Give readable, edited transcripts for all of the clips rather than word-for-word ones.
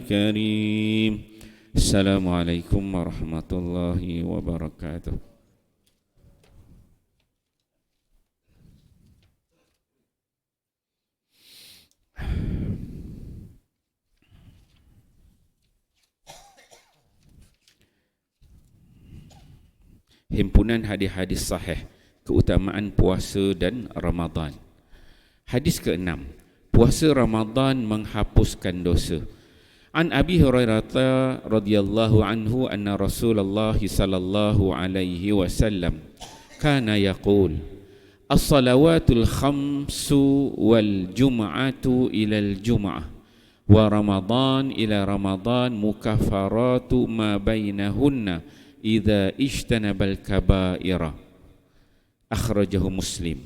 كريم. السلام عليكم ورحمة الله وبركاته. Himpunan hadis-hadis sahih keutamaan puasa dan Ramadan. Hadis ke-6, puasa Ramadan menghapuskan dosa. An Abi Hurairah radhiyallahu anhu anna Rasulullah sallallahu alaihi wasallam kana yaqul as-salawatul khamsu wal jum'atu ila al-jum'ah wa Ramadan ila Ramadan mukaffaratu ma bainahunna idza ijtanabal kaba'ira. Akhrajahu Muslim.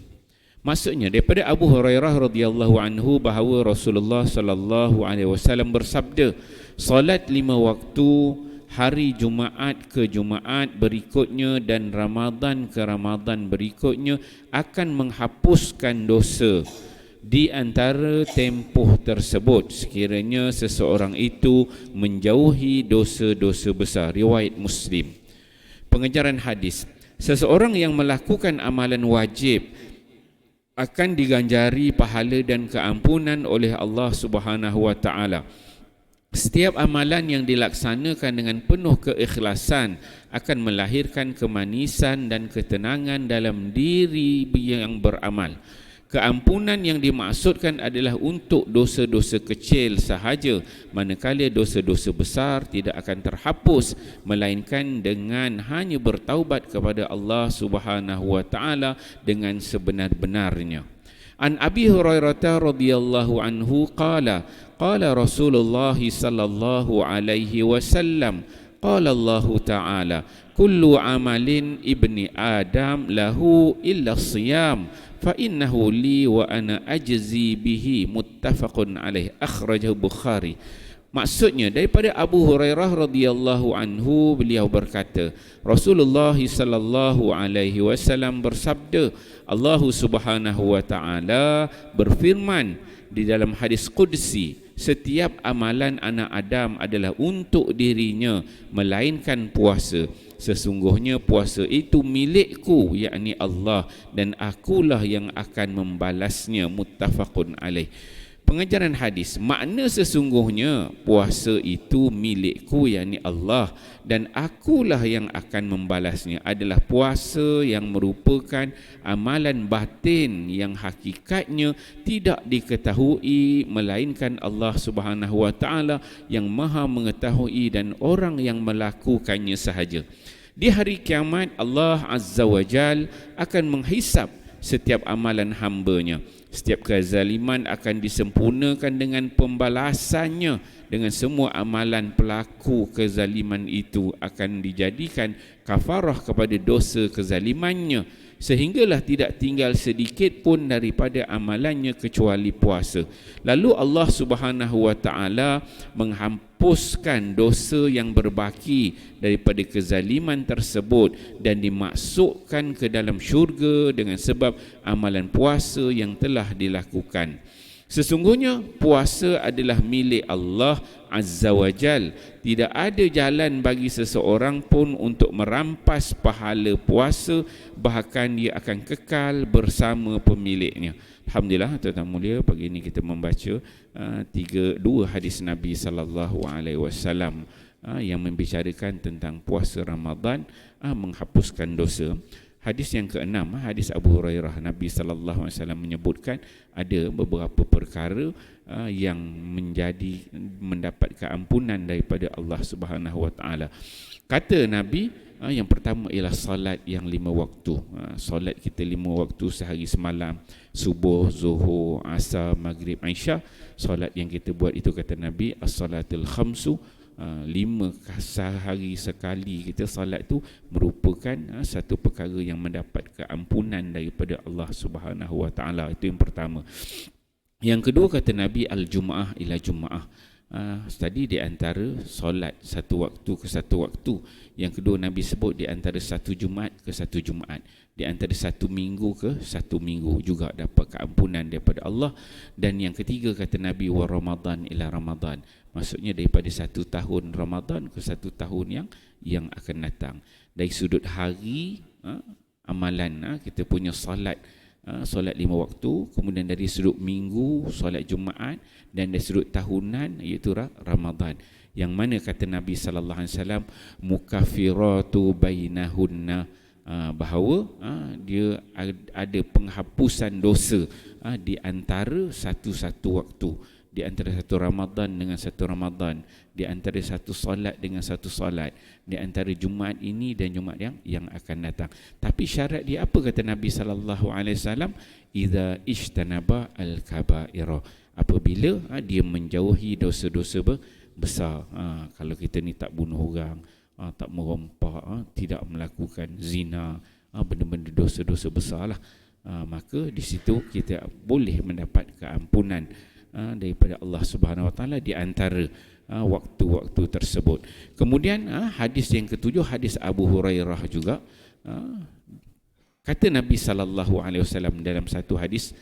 Maksudnya daripada Abu Hurairah radhiyallahu anhu bahawa Rasulullah sallallahu alaihi wasallam bersabda, solat 5 waktu hari Jumaat ke Jumaat berikutnya dan Ramadan ke Ramadan berikutnya akan menghapuskan dosa di antara tempoh tersebut sekiranya seseorang itu menjauhi dosa-dosa besar. Riwayat Muslim. Pengejaran hadis, seseorang yang melakukan amalan wajib akan diganjari pahala dan keampunan oleh Allah Subhanahu wa taala. Setiap amalan yang dilaksanakan dengan penuh keikhlasan akan melahirkan kemanisan dan ketenangan dalam diri yang beramal. Keampunan yang dimaksudkan adalah untuk dosa-dosa kecil sahaja, manakala dosa-dosa besar tidak akan terhapus melainkan dengan hanya bertaubat kepada Allah Subhanahu wa taala dengan sebenar-benarnya. An Abi Hurairah radhiyallahu anhu qala Rasulullah sallallahu alaihi wasallam qala Allah taala kullu amalin ibni Adam lahu illa siyam fa innahu li wa ana ajzi bihi, muttafaqun alaih. Akhrajahu Bukhari. Maksudnya daripada Abu Hurairah radhiyallahu anhu, beliau berkata, Rasulullah sallallahu alaihi wasallam bersabda, Allah Subhanahu wa taala berfirman di dalam hadis qudsi, setiap amalan anak Adam adalah untuk dirinya melainkan puasa. Sesungguhnya puasa itu milikku, yakni Allah, dan akulah yang akan membalasnya. Muttafaqun alaih. Pengajaran hadis, makna sesungguhnya puasa itu milikku, yakni Allah, dan akulah yang akan membalasnya adalah puasa yang merupakan amalan batin yang hakikatnya tidak diketahui melainkan Allah Subhanahu wa taala yang Maha mengetahui dan orang yang melakukannya sahaja. Di hari kiamat Allah Azza wa Jal akan menghisap setiap amalan hamba-Nya. Setiap kezaliman akan disempurnakan dengan pembalasannya, dengan semua amalan pelaku kezaliman itu akan dijadikan kafarah kepada dosa kezalimannya, sehinggalah tidak tinggal sedikit pun daripada amalannya kecuali puasa. Lalu Allah Subhanahu wa taala menghapuskan dosa yang berbaki daripada kezaliman tersebut dan dimasukkan ke dalam syurga dengan sebab amalan puasa yang telah dilakukan. Sesungguhnya puasa adalah milik Allah Azza wa Jal. Tidak ada jalan bagi seseorang pun untuk merampas pahala puasa, bahkan dia akan kekal bersama pemiliknya. Alhamdulillah, tuan-tuan mulia, pagi ini kita membaca dua hadis Nabi sallallahu alaihi wasallam yang membicarakan tentang puasa Ramadan menghapuskan dosa. Hadis yang ke-6, hadis Abu Hurairah, Nabi sallallahu alaihi wasallam menyebutkan ada beberapa perkara yang mendapat keampunan daripada Allah Subhanahu wa taala. Kata Nabi, yang pertama ialah salat yang 5 waktu. Salat kita 5 waktu sehari semalam, subuh, zuhur, asar, maghrib, isyak. Salat yang kita buat itu, kata Nabi, as-salatul khamsu, 5 sehari sekali kita salat tu merupakan satu perkara yang mendapat keampunan daripada Allah Subhanahu wa taala. Itu yang pertama. Yang kedua, kata Nabi, al-jum'ah ila jum'ah, Tadi di antara solat satu waktu ke satu waktu. Yang kedua Nabi sebut di antara satu Jumaat ke satu Jumaat, di antara satu minggu ke satu minggu juga dapat keampunan daripada Allah. Dan yang ketiga kata Nabi, wa Ramadan ila Ramadan, maksudnya daripada satu tahun Ramadan ke satu tahun yang akan datang. Dari sudut hari, amalan, kita punya solat, solat 5 waktu, kemudian dari sudut minggu solat Jumaat, dan dari sudut tahunan iaitu Ramadan, yang mana kata Nabi sallallahu alaihi wasallam mukaffiratu bainahunna, bahawa dia ada penghapusan dosa di antara satu-satu waktu, di antara satu Ramadan dengan satu Ramadan, di antara satu solat dengan satu solat, di antara Jumaat ini dan Jumaat yang akan datang. Tapi syarat dia apa kata Nabi sallallahu alaihi wasallam? Idza ijtanaba al-kaba'ira, apabila dia menjauhi dosa-dosa besar. Kalau kita ni tak bunuh orang, tak merompak, tidak melakukan zina, benda-benda dosa-dosa besar lah, maka di situ kita boleh mendapat keampunan daripada Allah Subhanahu Wa Taala di antara waktu-waktu tersebut. Kemudian hadis yang ketujuh, hadis Abu Hurairah juga, kata Nabi sallallahu alaihi wasallam dalam satu hadis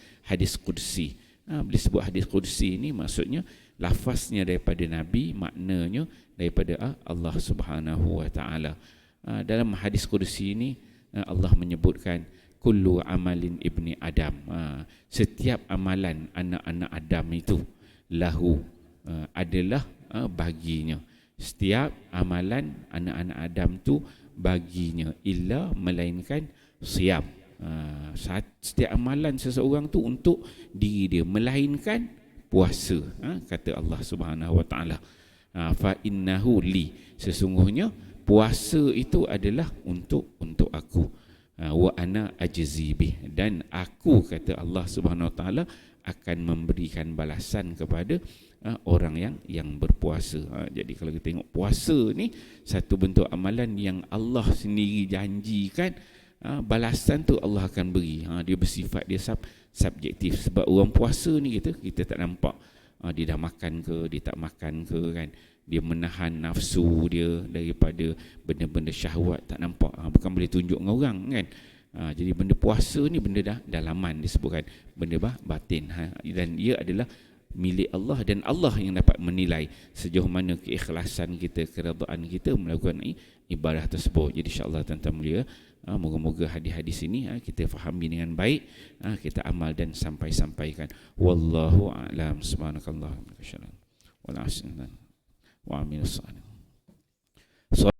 qudsi. Bila sebut hadis qudsi ini, maksudnya lafaznya daripada Nabi, maknanya daripada Allah Subhanahu Wa Taala. Dalam hadis qudsi ini Allah menyebutkan kullu amalin ibni Adam, setiap amalan anak-anak Adam itu lahu, adalah baginya. Setiap amalan anak-anak Adam tu baginya, illa melainkan siam. Setiap amalan seseorang tu untuk diri dia, melainkan puasa, kata Allah Subhanahu Wa Taala. Fa innahu li, sesungguhnya puasa itu adalah untuk aku. Wa ana ajzi bih, dan aku, kata Allah Subhanahu Wa Taala, akan memberikan balasan kepada orang yang berpuasa. Jadi kalau kita tengok puasa ni satu bentuk amalan yang Allah sendiri janjikan, balasan tu Allah akan beri. Dia bersifat dia subjektif, sebab orang puasa ni kita tak nampak dia dah makan ke, dia tak makan ke, kan. Dia menahan nafsu dia daripada benda-benda syahwat, tak nampak, bukan boleh tunjuk dengan orang, kan. Jadi benda puasa ni benda dalaman disebutkan, benda batin, dan ia adalah milik Allah, dan Allah yang dapat menilai sejauh mana keikhlasan kita, keredaan kita melakukan ibadah tersebut. Jadi insya-Allah tuan-tuan mulia, moga-moga hadis-hadis ini kita fahami dengan baik, kita amal dan sampaikan. Wallahu a'lam. Subhanakallah wa bihamdika wa amin.